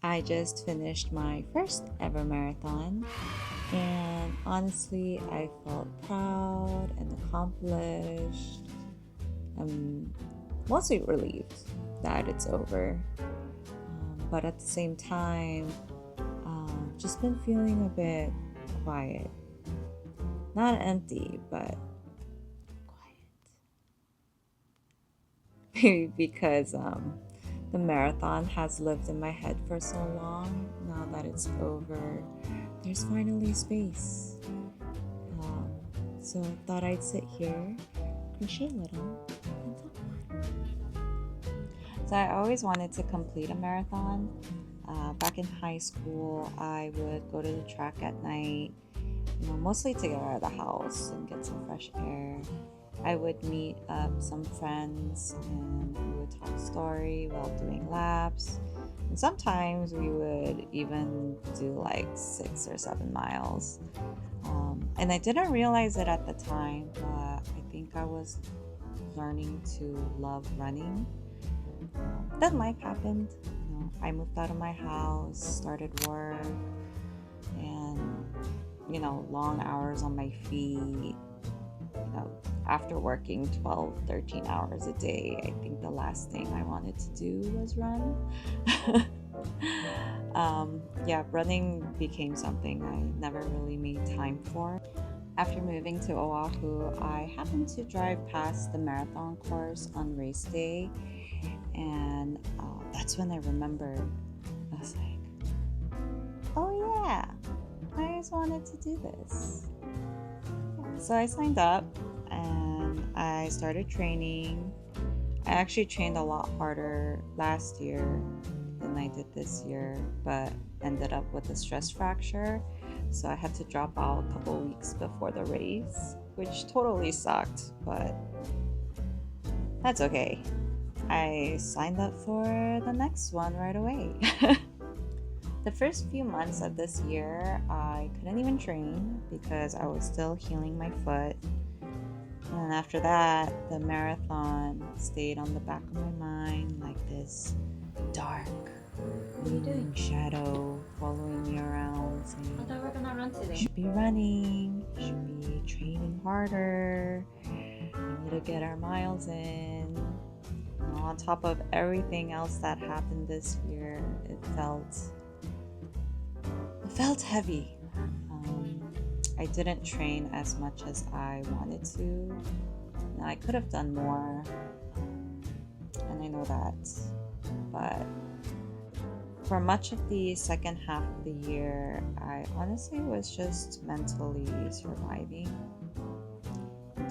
I just finished my first ever marathon, and honestly, I felt proud and accomplished. I'm mostly relieved that it's over, but at the same time, just been feeling a bit quiet. Not empty, but quiet. Maybe because the marathon has lived in my head for so long. Now that it's over, there's finally space. Um, so I thought I'd sit here, crochet a little, and talk about it. So I always wanted to complete a marathon. Back in high school, I would go to the track at night, mostly to get out of the house and get some fresh air. I would meet up some friends and we would talk story while doing laps. And sometimes we would even do like 6 or 7 miles. And I didn't realize it at the time, but I think I was learning to love running. Then life happened. I moved out of my house, started work, and long hours on my feet. After working 12, 13 hours a day, I think the last thing I wanted to do was run. Yeah, running became something I never really made time for. After moving to Oahu, I happened to drive past the marathon course on race day, and that's when I remembered. I was like, oh yeah, I always wanted to do this. So I signed up and I started training. I actually trained a lot harder last year than I did this year, but ended up with a stress fracture. So I had to drop out a couple weeks before the race, which totally sucked, but that's okay. I signed up for the next one right away. The first few months of this year, I couldn't even train because I was still healing my foot. And after that, the marathon stayed on the back of my mind like this dark, looming shadow following me around saying, I thought we were gonna run today. you should be running, you should be training harder, we need to get our miles in. On top of everything else that happened this year, it felt heavy. I didn't train as much as I wanted to. Now, I could have done more, and I know that. But for much of the second half of the year, I honestly was just mentally surviving,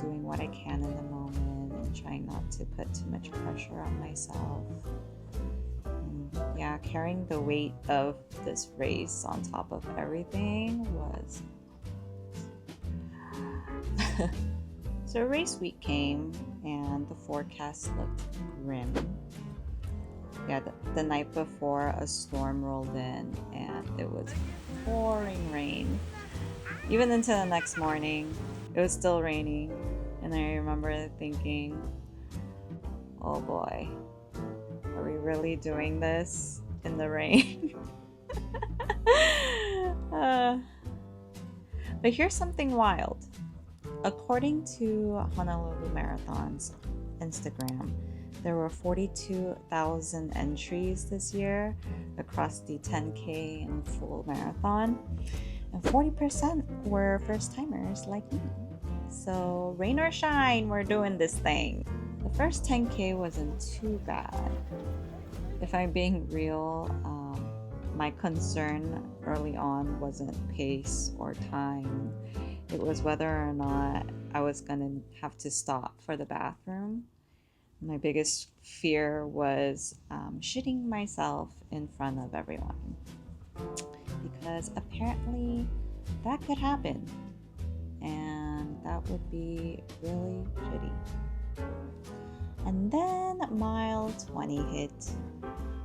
doing what I can in the moment, and trying not to put too much pressure on myself. Yeah, carrying the weight of this race on top of everything was. So race week came and the forecast looked grim. Yeah, the night before a storm rolled in and it was pouring rain. Even into the next morning, it was still raining. And I remember thinking, oh boy, are we really doing this in the rain? But here's something wild. According to Honolulu Marathon's Instagram, there were 42,000 entries this year across the 10K and full marathon, and 40% were first timers like me. So, rain or shine, we're doing this thing. The first 10K wasn't too bad. If I'm being real, my concern early on wasn't pace or time. It was whether or not I was going to have to stop for the bathroom. My biggest fear was shitting myself in front of everyone, because apparently that could happen, and that would be really shitty. And then mile 20 hit.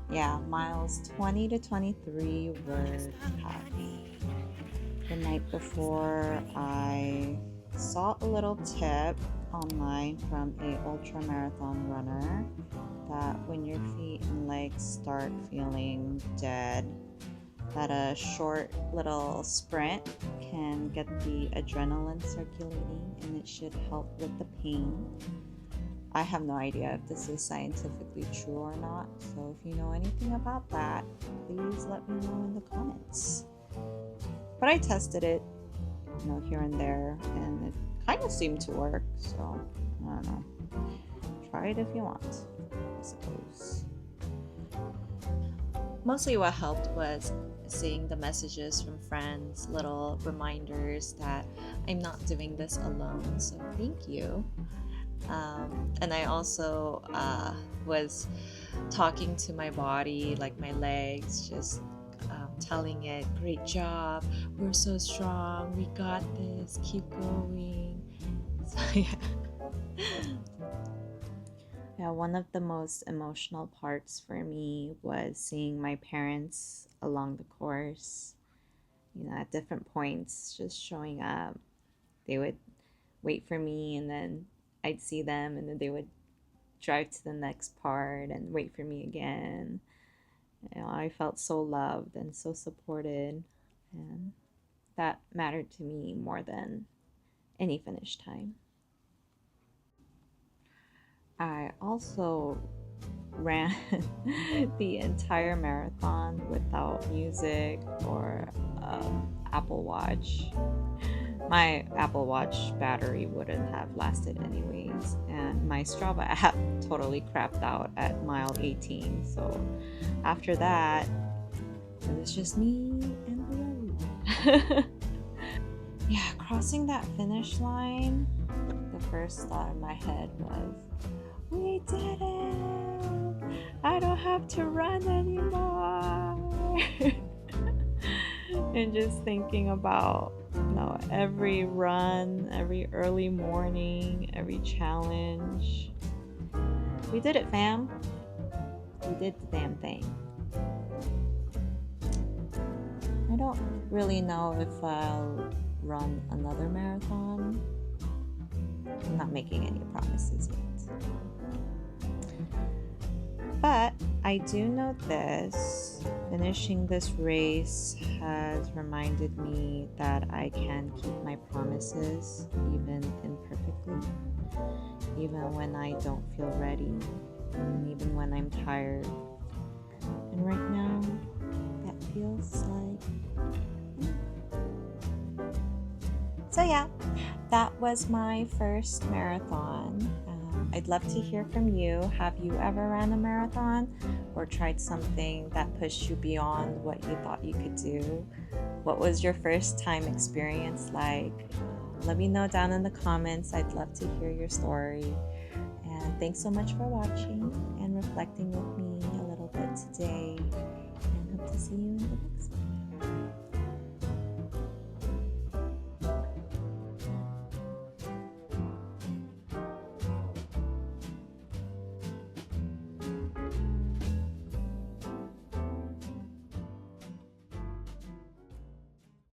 Yeah, miles 20 to 23 were tough. The night before, I saw a little tip online from a ultra marathon runner that when your feet and legs start feeling dead, that a short little sprint can get the adrenaline circulating and it should help with the pain. I have no idea if this is scientifically true or not, so if you know anything about that, please let me know in the comments. But I tested it, here and there, and it kind of seemed to work, so I don't know. Try it if you want, I suppose. Mostly what helped was seeing the messages from friends, little reminders that I'm not doing this alone, so thank you. And I also was talking to my body, like my legs, just telling it, great job, we're so strong, we got this, keep going. So yeah, one of the most emotional parts for me was seeing my parents along the course, at different points, just showing up. They would wait for me, and then I'd see them, and then they would drive to the next part and wait for me again. I felt so loved and so supported, and that mattered to me more than any finish time. I also ran the entire marathon without music or Apple Watch. My Apple Watch battery wouldn't have lasted anyways, and my Strava app totally crapped out at mile 18. So after that, it was just me and the road. Yeah, crossing that finish line, the first thought in my head was, we did it! I don't have to run anymore! And just thinking about, every run, every early morning, every challenge. We did it, fam. We did the damn thing. I don't really know if I'll run another marathon. I'm not making any promises yet. But I do know this. Finishing this race has reminded me that I can keep my promises, even imperfectly, even when I don't feel ready, and even when I'm tired. And right now, that feels like... So yeah, that was my first marathon. I'd love to hear from you. Have you ever ran a marathon or tried something that pushed you beyond what you thought you could do? What was your first time experience like? Let me know down in the comments. I'd love to hear your story. And thanks so much for watching and reflecting with me a little bit today. And hope to see you in the next one.